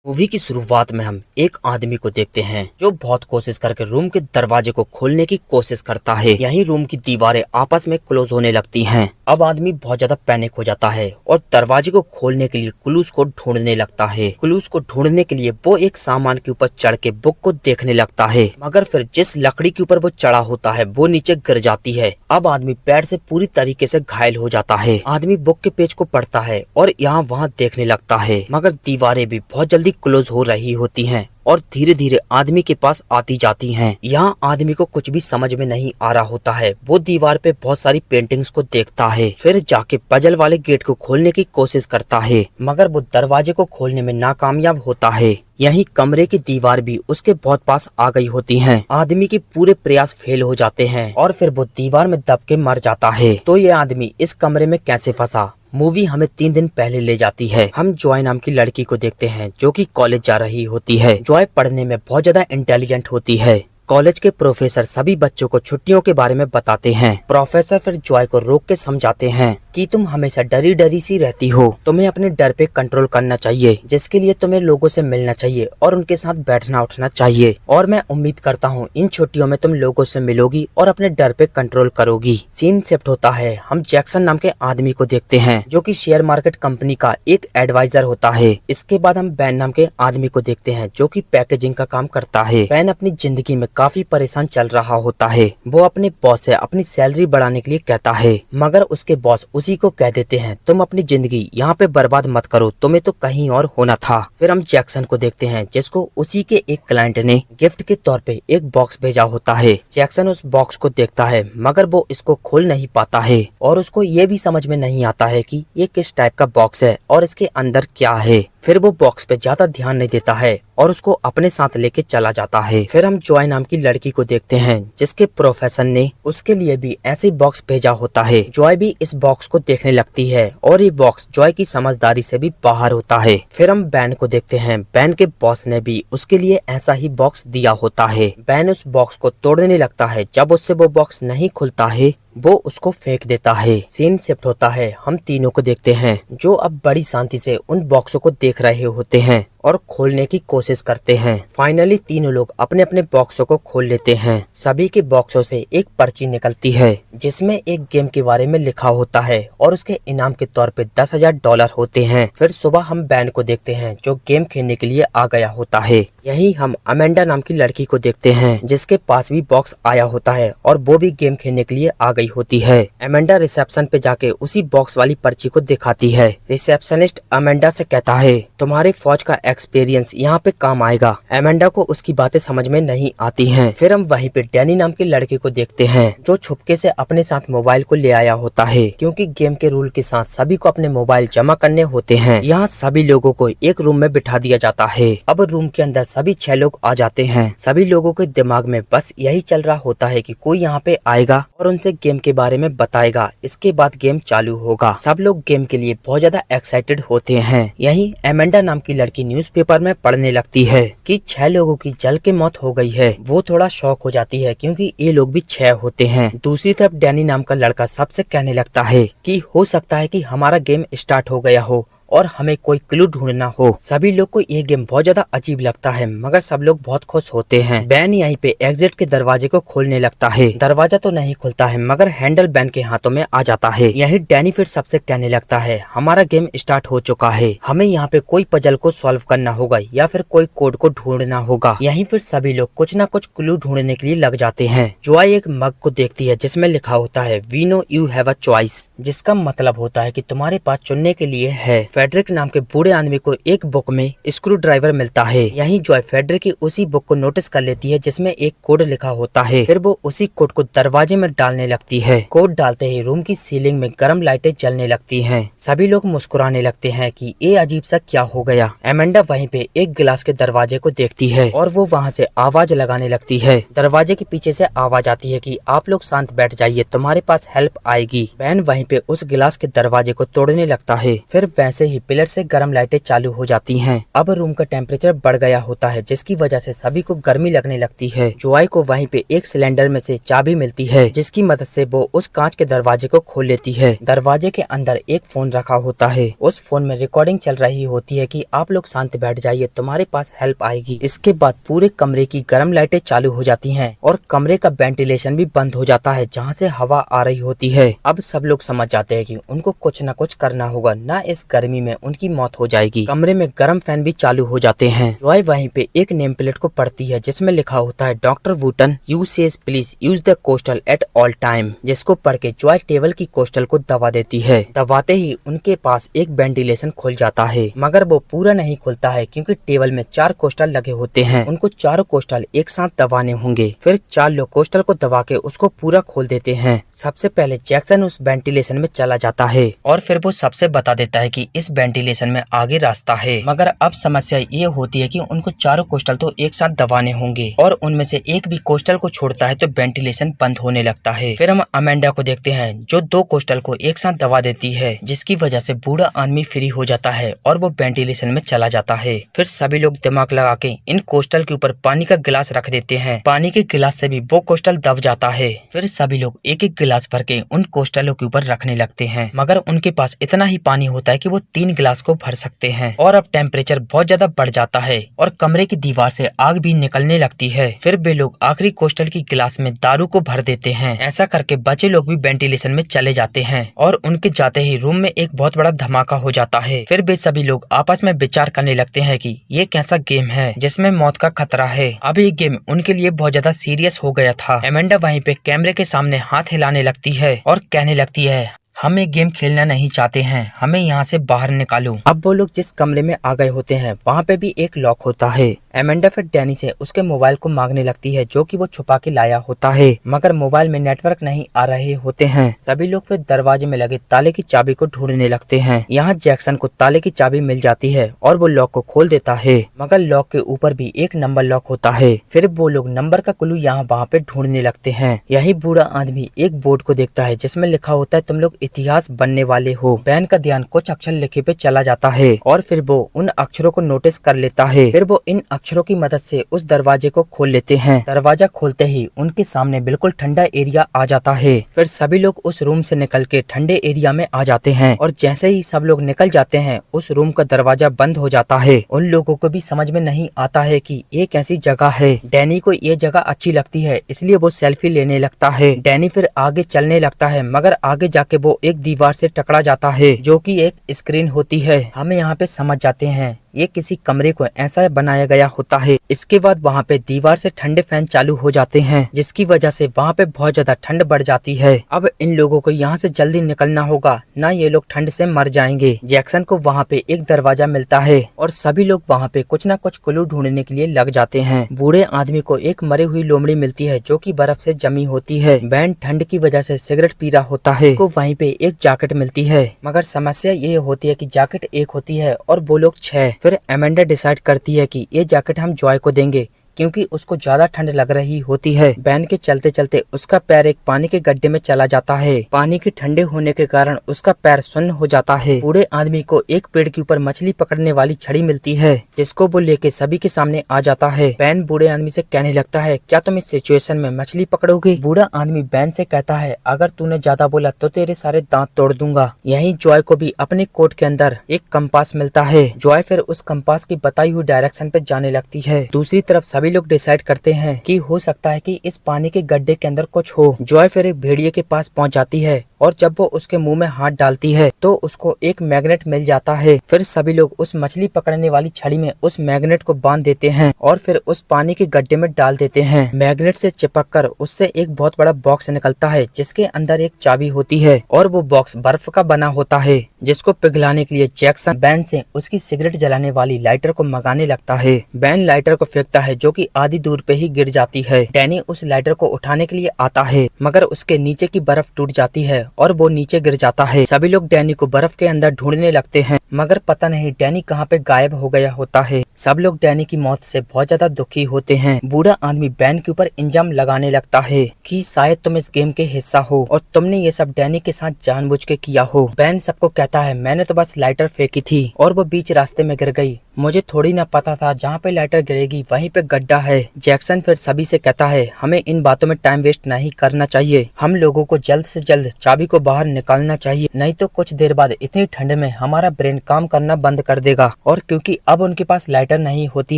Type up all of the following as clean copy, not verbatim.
Movie की शुरुआत में हम एक आदमी को देखते हैं जो बहुत कोशिश करके रूम के दरवाजे को खोलने की कोशिश करता है। यहीं रूम की दीवारें आपस में क्लोज होने लगती हैं। अब आदमी बहुत ज्यादा पैनिक हो जाता है और दरवाजे को खोलने के लिए क्लूज को ढूंढने लगता है। क्लूज को ढूंढने के लिए वो एक सामान के ऊपर चढ़ के बुक को देखने लगता है, मगर फिर जिस लकड़ी के ऊपर वो चढ़ा होता है वो नीचे गिर जाती है। अब आदमी पैर से पूरी तरीके से घायल हो जाता है। आदमी बुक के पेज को पढ़ता है और यहाँ वहाँ देखने लगता है, मगर दीवारें भी बहुत जल्दी क्लोज हो रही होती हैं और धीरे धीरे आदमी के पास आती जाती हैं। यहाँ आदमी को कुछ भी समझ में नहीं आ रहा होता है। वो दीवार पे बहुत सारी पेंटिंग्स को देखता है, फिर जाके पजल वाले गेट को खोलने की कोशिश करता है, मगर वो दरवाजे को खोलने में नाकामयाब होता है। यहीं कमरे की दीवार भी उसके बहुत पास आ गई होती हैं। आदमी के पूरे प्रयास फेल हो जाते हैं और फिर वो दीवार में दब के मर जाता है। तो ये आदमी इस कमरे में कैसे फंसा? मूवी हमें 3 दिन पहले ले जाती है। हम जॉय नाम की लड़की को देखते हैं जो कि कॉलेज जा रही होती है। जॉय पढ़ने में बहुत ज्यादा इंटेलिजेंट होती है। कॉलेज के प्रोफेसर सभी बच्चों को छुट्टियों के बारे में बताते हैं। प्रोफेसर फिर जॉय को रोक के समझाते हैं कि तुम हमेशा डरी डरी सी रहती हो, तुम्हें अपने डर पे कंट्रोल करना चाहिए, जिसके लिए तुम्हें लोगों से मिलना चाहिए और उनके साथ बैठना उठना चाहिए। और मैं उम्मीद करता हूँ इन छुट्टियों में तुम लोगों से मिलोगी और अपने डर पे कंट्रोल करोगी। सीन शिफ्ट होता है। हम जैक्सन नाम के आदमी को देखते हैं जो कि शेयर मार्केट कंपनी का एक एडवाइजर होता है। इसके बाद हम बैन नाम के आदमी को देखते हैं जो कि पैकेजिंग का काम करता है। बैन अपनी जिंदगी में काफी परेशान चल रहा होता है। वो अपने बॉस से अपनी सैलरी बढ़ाने के लिए कहता है, मगर उसके बॉस उसी को कह देते हैं तुम अपनी जिंदगी यहाँ पे बर्बाद मत करो, तुम्हें तो कहीं और होना था। फिर हम जैक्सन को देखते हैं जिसको उसी के एक क्लाइंट ने गिफ्ट के तौर पे एक बॉक्स भेजा होता है। जैक्सन उस बॉक्स को देखता है, मगर वो इसको खोल नहीं पाता है और उसको ये भी समझ में नहीं आता है कि ये किस टाइप का बॉक्स है और इसके अंदर क्या है। फिर वो बॉक्स पे ज्यादा ध्यान नहीं देता है और उसको अपने साथ लेके चला जाता है। फिर हम जॉय नाम की लड़की को देखते हैं जिसके प्रोफेसर ने उसके लिए भी ऐसे बॉक्स भेजा होता है। जॉय भी इस बॉक्स को देखने लगती है और ये बॉक्स जॉय की समझदारी से भी बाहर होता है। फिर हम बैन को देखते हैं। बैन के बॉस ने भी उसके लिए ऐसा ही बॉक्स दिया होता है। बैन उस बॉक्स को तोड़ने लगता है। जब उससे वो बॉक्स नहीं खुलता है वो उसको फेंक देता है। सीन शिफ्ट होता है। हम तीनों को देखते हैं जो अब बड़ी शांति से उन बॉक्सों को देख रहे होते हैं और खोलने की कोशिश करते हैं। फाइनली तीनों लोग अपने अपने बॉक्सों को खोल लेते हैं। सभी के बॉक्सों से एक पर्ची निकलती है जिसमें एक गेम के बारे में लिखा होता है और उसके इनाम के तौर पे $10,000 होते हैं। फिर सुबह हम बैन को देखते हैं जो गेम खेलने के लिए आ गया होता है। यही हम अमेंडा नाम की लड़की को देखते हैं जिसके पास भी बॉक्स आया होता है और वो भी गेम खेलने के लिए आ गई होती है। अमेंडा रिसेप्शन पे जाके उसी बॉक्स वाली पर्ची को दिखाती है। रिसेप्शनिस्ट अमेंडा से कहता है तुम्हारे फौज का एक्सपीरियंस यहाँ पे काम आएगा। अमेंडा को उसकी बातें समझ में नहीं आती हैं। फिर हम वहीं पे डैनी नाम के लड़के को देखते हैं जो छुपके से अपने साथ मोबाइल को ले आया होता है, क्योंकि गेम के रूल के साथ सभी को अपने मोबाइल जमा करने होते हैं। यहाँ सभी लोगों को एक रूम में बिठा दिया जाता है। अब रूम के अंदर सभी 6 लोग आ जाते हैं। सभी लोगों के दिमाग में बस यही चल रहा होता है कि कोई यहाँ पे आएगा और उनसे गेम के बारे में बताएगा, इसके बाद गेम चालू होगा। सब लोग गेम के लिए बहुत ज्यादा एक्साइटेड होते हैं। यहीं अमेंडा नाम की लड़की न्यूज़पेपर में पढ़ने लगती है कि 6 लोगों की जल के मौत हो गई है। वो थोड़ा शॉक हो जाती है क्योंकि ये लोग भी 6 होते हैं। दूसरी तरफ डैनी नाम का लड़का सबसे कहने लगता है कि हो सकता है कि हमारा गेम स्टार्ट हो गया हो और हमें कोई क्लू ढूंढना हो। सभी लोग को ये गेम बहुत ज्यादा अजीब लगता है, मगर सब लोग बहुत खुश होते हैं। बैन यहीं पे एग्जिट के दरवाजे को खोलने लगता है। दरवाजा तो नहीं खुलता है, मगर हैंडल बैन के हाथों में आ जाता है। यही डैनी फिर सबसे कहने लगता है हमारा गेम स्टार्ट हो चुका है, हमें यहाँ पे कोई पजल को सॉल्व करना होगा या फिर कोई कोड को ढूंढना होगा। यहीं फिर सभी लोग कुछ न कुछ क्लू ढूंढने के लिए लग जाते हैं। जॉय एक मग को देखती है जिसमें लिखा होता है we know you have a choice, जिसका मतलब होता है कि तुम्हारे पास चुनने के लिए है। फेडरिक नाम के बूढ़े आदमी को एक बुक में स्क्रू ड्राइवर मिलता है। यहीं जॉय फेडरिक की उसी बुक को नोटिस कर लेती है जिसमें एक कोड लिखा होता है। फिर वो उसी कोड को दरवाजे में डालने लगती है। कोड डालते ही रूम की सीलिंग में गर्म लाइटें जलने लगती हैं। सभी लोग मुस्कुराने लगते हैं कि ये अजीब सा क्या हो गया। अमेंडा वहीं पे एक गिलास के दरवाजे को देखती है और वो वहाँ से आवाज लगाने लगती है। दरवाजे के पीछे से आवाज आती है कि आप लोग शांत बैठ जाइए, तुम्हारे पास हेल्प आएगी। बैन वहीं पे उस गिलास के दरवाजे को तोड़ने लगता है। फिर वैसे ही पिलर से गर्म लाइटें चालू हो जाती हैं। अब रूम का टेम्परेचर बढ़ गया होता है, जिसकी वजह से सभी को गर्मी लगने लगती है। जॉय को वहीं पे एक सिलेंडर में से चाबी मिलती है, जिसकी मदद से वो उस कांच के दरवाजे को खोल लेती है। दरवाजे के अंदर एक फोन रखा होता है। उस फोन में रिकॉर्डिंग चल रही होती है कि आप लोग शांत बैठ जाइए, तुम्हारे पास हेल्प आएगी। इसके बाद पूरे कमरे की गर्म लाइटें चालू हो जाती हैं और कमरे का वेंटिलेशन भी बंद हो जाता है, जहाँ से हवा आ रही होती है। अब सब लोग समझ जाते हैं कि उनको कुछ न कुछ करना होगा, ना इस गर्मी में उनकी मौत हो जाएगी। कमरे में गर्म फैन भी चालू हो जाते हैं। जॉय वहीं पे एक नेम प्लेट को पढ़ती है, जिसमें लिखा होता है doctor Vuitton you says please use the coastal at all time, जिसको पढ़ के जॉय टेबल की कोस्टल को दबा देती है। दबाते ही उनके पास एक वेंटिलेशन खुल जाता है, मगर वो पूरा नहीं खुलता है क्योंकि टेबल में 4 कोस्टल लगे होते हैं। उनको 4 कोस्टल एक साथ दबाने होंगे। फिर 4 लोग कोस्टल को दबा के उसको पूरा खोल देते हैं। सबसे पहले जैक्सन उस वेंटिलेशन में चला जाता है और फिर वो सबसे बता देता है कि इस वेंटिलेशन में आगे रास्ता है। मगर अब समस्या ये होती है कि उनको 4 कोस्टल तो एक साथ दबाने होंगे और उनमें से एक भी कोस्टल को छोड़ता है तो वेंटिलेशन बंद होने लगता है। फिर हम अमेंडा को देखते हैं जो 2 कोस्टल को एक साथ दबा देती है, जिसकी वजह से बूढ़ा आदमी फ्री हो जाता है और वो वेंटिलेशन में चला जाता है। फिर सभी लोग दिमाग लगा के इन कोस्टल के ऊपर पानी का गिलास रख देते हैं। पानी के गिलास से भी वो कोस्टल दब जाता है। फिर सभी लोग एक एक गिलास भर के उन कोस्टलों के ऊपर रखने लगते हैं, मगर उनके पास इतना ही पानी होता है कि वो 3 गिलास को भर सकते हैं। और अब टेम्परेचर बहुत ज्यादा बढ़ जाता है और कमरे की दीवार से आग भी निकलने लगती है। फिर वे लोग आखिरी कोस्टल की गिलास में दारू को भर देते हैं। ऐसा करके बचे लोग भी वेंटिलेशन में चले जाते हैं और उनके जाते ही रूम में एक बहुत बड़ा धमाका हो जाता है। फिर वे सभी लोग आपस में विचार करने लगते हैं कि ये कैसा गेम है जिसमें मौत का खतरा है। अब ये गेम उनके लिए बहुत ज्यादा सीरियस हो गया था। एमेंडा वहीं पे कैमरे के सामने हाथ हिलाने लगती है और कहने लगती है हम ये गेम खेलना नहीं चाहते हैं, हमें यहाँ से बाहर निकालो। अब वो लोग जिस कमरे में आ गए होते हैं वहाँ पे भी एक लॉक होता है। एमेंडा फिर डैनी से उसके मोबाइल को मांगने लगती है, जो कि वो छुपा के लाया होता है, मगर मोबाइल में नेटवर्क नहीं आ रहे होते हैं। सभी लोग फिर दरवाजे में लगे ताले की चाबी को ढूंढने लगते हैं। यहाँ जैक्सन को ताले की चाबी मिल जाती है और वो लॉक को खोल देता है, मगर लॉक के ऊपर भी एक नंबर लॉक होता है। फिर वो लोग नंबर का क्लू यहाँ वहाँ पे ढूंढने लगते हैं। यही बूढ़ा आदमी एक बोर्ड को देखता है जिसमें लिखा होता है तुम लोग इतिहास बनने वाले हो। बैन का ध्यान कुछ अक्षर लिखे पे चला जाता है और फिर वो उन अक्षरों को नोटिस कर लेता है। फिर वो इन अक्षरों की मदद से उस दरवाजे को खोल लेते हैं। दरवाजा खोलते ही उनके सामने बिल्कुल ठंडा एरिया आ जाता है। फिर सभी लोग उस रूम से निकल के ठंडे एरिया में आ जाते हैं और जैसे ही सब लोग निकल जाते हैं उस रूम का दरवाजा बंद हो जाता है। उन लोगों को भी समझ में नहीं आता है कि ये कैसी जगह है। डैनी को ये जगह अच्छी लगती है, इसलिए वो सेल्फी लेने लगता है। डैनी फिर आगे चलने लगता है, मगर आगे जाके वो एक दीवार से टकरा जाता है, जो कि एक स्क्रीन होती है। हमें यहाँ पे समझ जाते हैं ये किसी कमरे को ऐसा बनाया गया होता है। इसके बाद वहाँ पे दीवार से ठंडे फैन चालू हो जाते हैं, जिसकी वजह से वहाँ पे बहुत ज्यादा ठंड बढ़ जाती है। अब इन लोगों को यहाँ से जल्दी निकलना होगा, ना ये लोग ठंड से मर जाएंगे। जैक्सन को वहाँ पे एक दरवाजा मिलता है और सभी लोग वहाँ पे कुछ न कुछ क्लू ढूंढने के लिए लग जाते हैं। बूढ़े आदमी को एक मरी हुई लोमड़ी मिलती है, जो कि बर्फ से जमी होती है। बैन ठंड की वजह से सिगरेट पी रहा होता है। को वहीं पे एक जैकेट मिलती है, मगर समस्या ये होती है कि जैकेट एक होती है और वो लोग 6। फिर एमेंडा डिसाइड करती है कि ये जैकेट हम जॉय को देंगे, क्योंकि उसको ज्यादा ठंड लग रही होती है। बैन के चलते चलते उसका पैर एक पानी के गड्ढे में चला जाता है। पानी के ठंडे होने के कारण उसका पैर सुन्न हो जाता है। बूढ़े आदमी को एक पेड़ के ऊपर मछली पकड़ने वाली छड़ी मिलती है, जिसको वो लेके सभी के सामने आ जाता है। बैन बूढ़े आदमी से कहने लगता है क्या तुम इस सिचुएशन में मछली पकड़ोगे? बूढ़ा आदमी बैन से कहता है अगर तूने ज्यादा बोला तो तेरे सारे दांत तोड़ दूंगा। यही जॉय को भी अपने कोट के अंदर एक कंपास मिलता है। जॉय फिर उस कंपास की बताई हुई डायरेक्शन पे जाने लगती है। दूसरी तरफ सभी लोग डिसाइड करते हैं कि हो सकता है कि इस पानी के गड्ढे के अंदर कुछ हो। जॉय फिर एक भेड़िए के पास पहुंच जाती है और जब वो उसके मुंह में हाथ डालती है तो उसको एक मैग्नेट मिल जाता है। फिर सभी लोग उस मछली पकड़ने वाली छड़ी में उस मैग्नेट को बांध देते हैं और फिर उस पानी के गड्ढे में डाल देते हैं। मैग्नेट से चिपककर उससे एक बहुत बड़ा बॉक्स निकलता है, जिसके अंदर एक चाबी होती है और वो बॉक्स बर्फ का बना होता है, जिसको पिघलाने के लिए जैक्सन बैन से उसकी सिगरेट जलाने वाली लाइटर को मंगाने लगता है। बैन लाइटर को फेंकता है, जो जो कि आधी दूर पे ही गिर जाती है। डैनी उस लाइटर को उठाने के लिए आता है मगर उसके नीचे की बर्फ टूट जाती है और वो नीचे गिर जाता है। सभी लोग डैनी को बर्फ के अंदर ढूंढने लगते हैं मगर पता नहीं डैनी कहाँ पे गायब हो गया होता है। सब लोग डैनी की मौत से बहुत ज्यादा दुखी होते हैं। बूढ़ा आदमी बैन के ऊपर इल्जाम लगाने लगता है कि शायद तुम इस गेम के हिस्सा हो और तुमने ये सब डैनी के साथ जानबूझ के किया हो। बैन सबको कहता है मैंने तो बस लाइटर फेंकी थी और वो बीच रास्ते में गिर गई, मुझे थोड़ी ना पता था जहाँ पे लाइटर गिरेगी वहीं पे गड्ढा है। जैक्सन फिर सभी से कहता है हमें इन बातों में टाइम वेस्ट नहीं करना चाहिए, हम लोगों को जल्द से जल्द चाबी को बाहर निकालना चाहिए, नहीं तो कुछ देर बाद इतनी ठंड में हमारा ब्रेन काम करना बंद कर देगा। और क्योंकि अब उनके पास लाइटर नहीं होती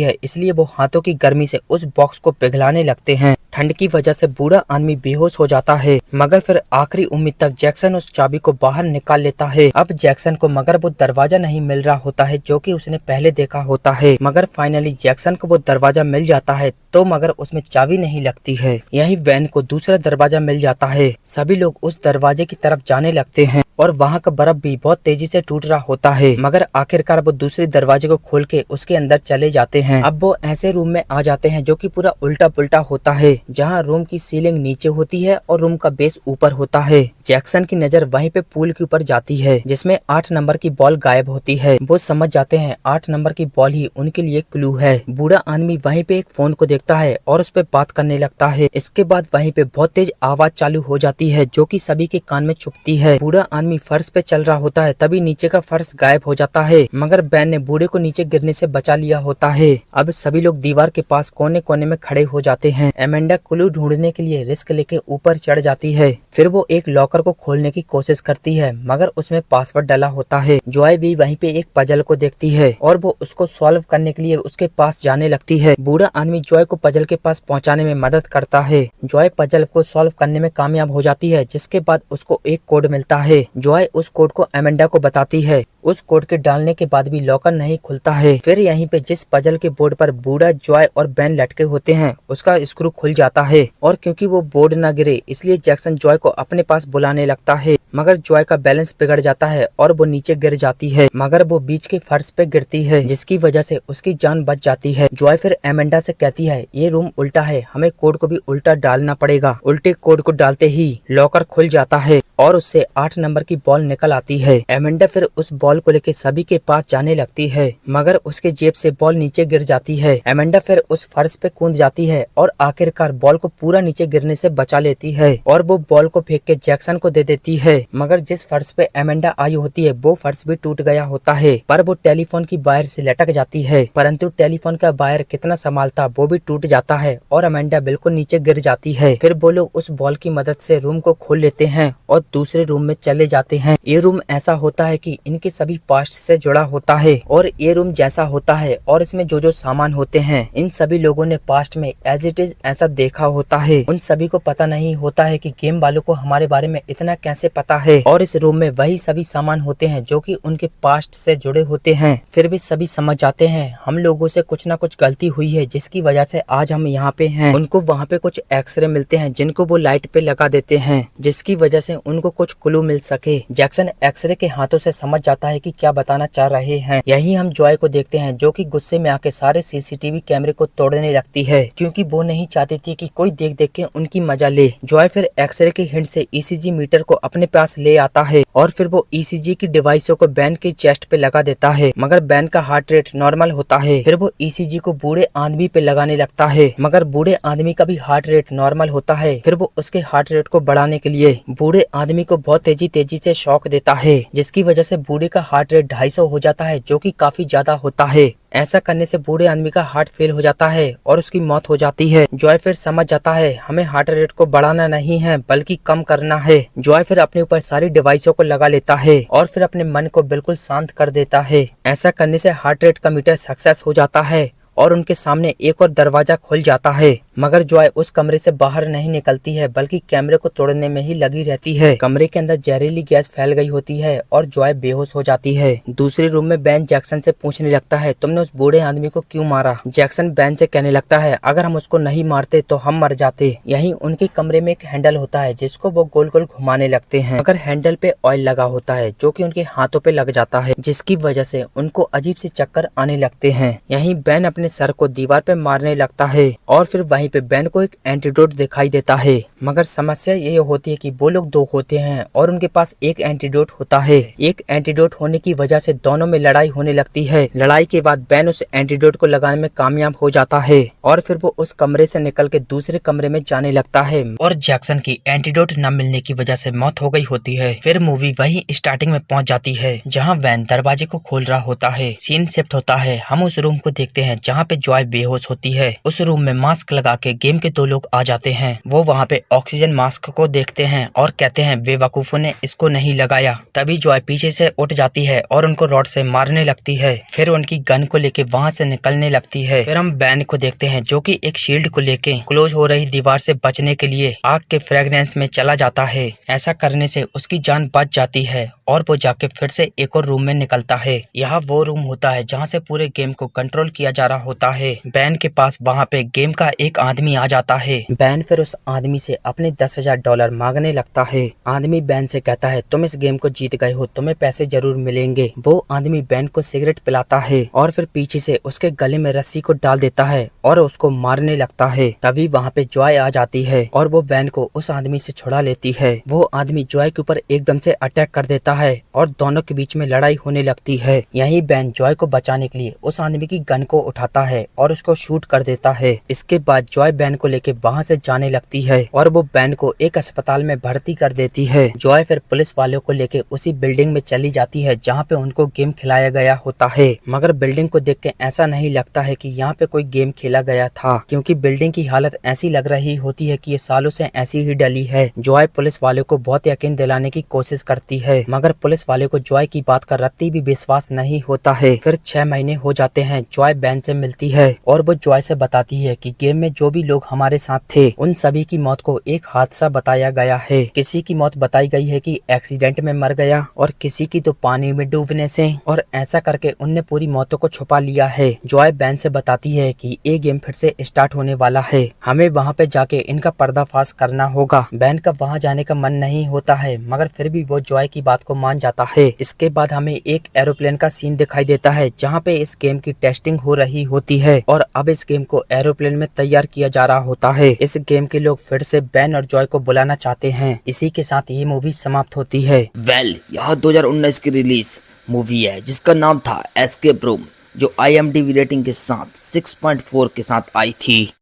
है इसलिए वो हाथों की गर्मी से उस बॉक्स को पिघलाने लगते हैं। ठंड की वजह से बूढ़ा आदमी बेहोश हो जाता है मगर फिर आखिरी उम्मीद तक जैक्सन उस चाबी को बाहर निकाल लेता है। अब जैक्सन को मगर वो दरवाजा नहीं मिल रहा होता है जो कि उसने पहले देखा होता है, मगर फाइनली जैक्सन को वो दरवाजा मिल जाता है तो मगर उसमें चाबी नहीं लगती है। यही वैन को दूसरा दरवाजा मिल जाता है। सभी लोग उस दरवाजे की तरफ जाने लगते हैं और वहाँ का बर्फ भी बहुत तेजी से टूट रहा होता है मगर आखिरकार वो दूसरे दरवाजे को खोल के उसके अंदर चले जाते हैं। अब वो ऐसे रूम में आ जाते हैं जो कि पूरा उल्टा पुल्टा होता है, जहाँ रूम की सीलिंग नीचे होती है और रूम का बेस ऊपर होता है। जैक्सन की नजर वहीं पे पूल के ऊपर जाती है जिसमें 8 नंबर की बॉल गायब होती है। वो समझ जाते हैं 8 नंबर की बॉल ही उनके लिए क्लू है। बूढ़ा आदमी वहीं पे एक फोन को देखता है और उस पर बात करने लगता है। इसके बाद वहीं पे बहुत तेज आवाज चालू हो जाती है जो कि सभी के कान में चुभती है। बूढ़ा आदमी फर्श पे चल रहा होता है तभी नीचे का फर्श गायब हो जाता है मगर बैन ने बूढ़े को नीचे गिरने से बचा लिया होता है। अब सभी लोग दीवार के पास कोने कोने में खड़े हो जाते हैं। एमेंडा क्लू ढूंढने के लिए रिस्क लेके ऊपर चढ़ जाती है। फिर वो एक लॉकर को खोलने की कोशिश करती है मगर उसमें पासवर्ड डला होता है। जॉय भी वहीं पे एक पजल को देखती है और वो उसको सॉल्व करने के लिए उसके पास जाने लगती है। बूढ़ा आदमी जॉय को पजल के पास पहुंचाने में मदद करता है। जॉय पजल को सॉल्व करने में कामयाब हो जाती है जिसके बाद उसको एक कोड मिलता है। जॉय उस कोड को एमेंडा को बताती है। उस कोड के डालने के बाद भी लॉकर नहीं खुलता है। फिर यहीं पे जिस पजल के बोर्ड पर बूढ़ा, जॉय और बैन लटके होते हैं उसका स्क्रू खुल जाता है और क्योंकि वो बोर्ड न गिरे इसलिए जैक्सन जॉय को अपने पास बुलाने लगता है मगर जॉय का बैलेंस बिगड़ जाता है और वो नीचे गिर जाती है मगर वो बीच के फर्श पे गिरती है जिसकी वजह से उसकी जान बच जाती है। जॉय फिर एमेंडा से कहती है ये रूम उल्टा है, हमें कोड को भी उल्टा डालना पड़ेगा। उल्टे कोड को डालते ही लॉकर खुल जाता है और उससे 8 नंबर की बॉल निकल आती है। एमेंडा फिर उस बॉल को लेकर सभी के पास जाने लगती है मगर उसके जेब से बॉल नीचे गिर जाती है। एमेंडा फिर उस फर्श पे कूद जाती है और आखिरकार बॉल को पूरा नीचे गिरने से बचा लेती है और वो बॉल को फेंक के जैक्सन को दे देती है मगर जिस फर्श पे एमेंडा आई होती है वो फर्श भी टूट गया होता है पर वो टेलीफोन की वायर से लटक जाती है, परंतु टेलीफोन का वायर कितना संभालता वो भी टूट जाता है और एमेंडा बिल्कुल नीचे गिर जाती है। फिर वो लोग उस बॉल की मदद से रूम को खोल लेते हैं और दूसरे रूम में चले जाते हैं। ये रूम ऐसा होता है कि इनके सभी पास्ट से जुड़ा होता है और ये रूम जैसा होता है और इसमें जो जो सामान होते हैं इन सभी लोगों ने पास्ट में एज इट इज ऐसा देखा होता है। उन सभी को पता नहीं होता है कि गेम वालों को हमारे बारे में इतना कैसे पता है और इस रूम में वही सभी सामान होते हैं जो कि उनके पास्ट से जुड़े होते हैं। फिर भी सभी समझ जाते हैं हम लोगों से कुछ ना कुछ गलती हुई है जिसकी वजह से आज हम यहाँ पे हैं। उनको वहाँ पे कुछ एक्सरे मिलते हैं जिनको वो लाइट पे लगा देते हैं जिसकी वजह से उनको कुछ क्लू मिल सके। जैक्सन एक्सरे के हाथों से समझ जाता है कि क्या बताना चाह रहे हैं। यही हम जॉय को देखते हैं जो कि गुस्से में आके सारे सीसीटीवी कैमरे को तोड़ने लगती है क्योंकि वो नहीं चाहती थी कि कोई देख देख के उनकी मजा ले। जॉय फिर एक्सरे के हिंट से ईसीजी मीटर को अपने पास ले आता है और फिर वो ईसीजी की डिवाइसों को बैन के चेस्ट पे लगा देता है मगर बैन का हार्ट रेट नॉर्मल होता है। फिर वो ईसीजी को बूढ़े आदमी पे लगाने लगता है मगर बूढ़े आदमी का भी हार्ट रेट नॉर्मल होता है। फिर वो उसके हार्ट रेट को बढ़ाने के लिए बूढ़े आदमी को बहुत तेजी से शॉक देता है जिसकी वजह से बूढ़े का हार्ट रेट 250 हो जाता है जो कि काफी ज्यादा होता है। ऐसा करने से बूढ़े आदमी का हार्ट फेल हो जाता है और उसकी मौत हो जाती है। जॉय फिर समझ जाता है हमें हार्ट रेट को बढ़ाना नहीं है बल्कि कम करना है। जॉय फिर अपने ऊपर सारी डिवाइसों को लगा लेता है और फिर अपने मन को बिल्कुल शांत कर देता है। ऐसा करने से हार्ट रेट का मीटर सक्सेस हो जाता है और उनके सामने एक और दरवाजा खुल जाता है मगर जॉय उस कमरे से बाहर नहीं निकलती है बल्कि कैमरे को तोड़ने में ही लगी रहती है। कमरे के अंदर जहरीली गैस फैल गई होती है और जॉय बेहोश हो जाती है। दूसरे रूम में बैन जैक्सन से पूछने लगता है तुमने उस बूढ़े आदमी को क्यों मारा। जैक्सन बैन से कहने लगता है अगर हम उसको नहीं मारते तो हम मर जाते। यहीं उनके कमरे में एक हैंडल होता है जिसको वो गोल गोल घुमाने लगते हैं मगर हैंडल पे ऑयल लगा होता है जो कि उनके हाथों पे लग जाता है जिसकी वजह से उनको अजीब से चक्कर आने लगते हैं। यहीं बैन अपने अपने सर को दीवार पे मारने लगता है और फिर वहीं पे बेन को एक एंटीडोट दिखाई देता है। मगर समस्या ये होती है कि वो लोग दो होते हैं और उनके पास एक एंटीडोट होता है। एक एंटीडोट होने की वजह से दोनों में लड़ाई होने लगती है। लड़ाई के बाद बेन उस एंटीडोट को लगाने में कामयाब हो जाता है और फिर वो उस कमरे से निकल के दूसरे कमरे में जाने लगता है और जैक्सन की एंटीडोट न मिलने की वजह से मौत हो गई होती है। फिर मूवी वही स्टार्टिंग में पहुंच जाती है जहां वैन दरवाजे को खोल रहा होता है। सीन शिफ्ट होता है, हम उस रूम को देखते हैं जहां पे जॉय बेहोश होती है। उस रूम में मास्क लगा के गेम के दो लोग आ जाते हैं। वो वहाँ पे ऑक्सीजन मास्क को देखते हैं और कहते हैं बेवकूफों ने इसको नहीं लगाया। तभी जॉय पीछे से उठ जाती है और उनको रॉड से मारने लगती है। फिर उनकी गन को लेके वहाँ से निकलने लगती है। फिर हम बैन को देखते हैं जो कि एक शील्ड को लेके क्लोज हो रही दीवार से बचने के लिए आग के फ्रेग्रेंस में चला जाता है। ऐसा करने से उसकी जान बच जाती है और वो जाके फिर से एक और रूम में निकलता है। यह वो रूम होता है जहाँ से पूरे गेम को कंट्रोल किया जा रहा होता है। बैन के पास वहाँ पे गेम का एक आदमी आ जाता है। बैन फिर उस आदमी से अपने $10,000 मांगने लगता है। आदमी बैन से कहता है तुम इस गेम को जीत गए हो, तुम्हें पैसे जरूर मिलेंगे। वो आदमी बैन को सिगरेट पिलाता है और फिर पीछे से उसके गले में रस्सी को डाल देता है और उसको मारने लगता है। तभी वहाँ पे जॉय आ जाती है और वो बैन को उस आदमी से छुड़ा लेती है। वो आदमी जॉय के ऊपर एकदम से अटैक कर देता है और दोनों के बीच में लड़ाई होने लगती है। यही बैन जॉय को बचाने के लिए उस आदमी की गन को उठाता है और उसको शूट कर देता है। इसके बाद जॉय बैन को लेके वहाँ से जाने लगती है और वो बैन को एक अस्पताल में भर्ती कर देती है। जॉय फिर पुलिस वालों को लेके उसी बिल्डिंग में चली जाती है जहाँ पे उनको गेम खिलाया गया होता है। मगर बिल्डिंग को देख के ऐसा नहीं लगता है कि यहाँ पे कोई गेम खेला गया था, क्योंकि बिल्डिंग की हालत ऐसी लग रही होती है कि ये सालों से ऐसी ही डली है। जॉय पुलिस वालों को बहुत यकीन दिलाने की कोशिश करती है मगर पुलिस वाले को जॉय की बात का रत्ती भी विश्वास नहीं होता है। फिर 6 महीने हो जाते हैं। जॉय बैन से मिलती है और वो जॉय से बताती है कि गेम में जो भी लोग हमारे साथ थे उन सभी की मौत को एक हादसा बताया गया है। किसी की मौत बताई गई है कि एक्सीडेंट में मर गया और किसी की तो पानी में डूबने से, और ऐसा करके उनने पूरी मौतों को छुपा लिया है। जॉय बैन से बताती है कि ये गेम फिर से स्टार्ट होने वाला है, हमें वहाँ पे जाके इनका पर्दाफाश करना होगा। बैन का वहाँ जाने का मन नहीं होता है मगर फिर भी वो जॉय की बात को मान जाता है। इसके बाद हमें एक एरोप्लेन का सीन दिखाई देता है जहाँ पे इस गेम की टेस्टिंग हो रही होती है और अब इस गेम को एरोप्लेन में तैयार किया जा रहा होता है। इस गेम के लोग फिर से बैन और जॉय को बुलाना चाहते हैं। इसी के साथ ये मूवी समाप्त होती है। यह 2019 की रिलीज मूवी है जिसका नाम था एस्केप रूम, जो IMDb रेटिंग के साथ 6.4 के साथ आई थी।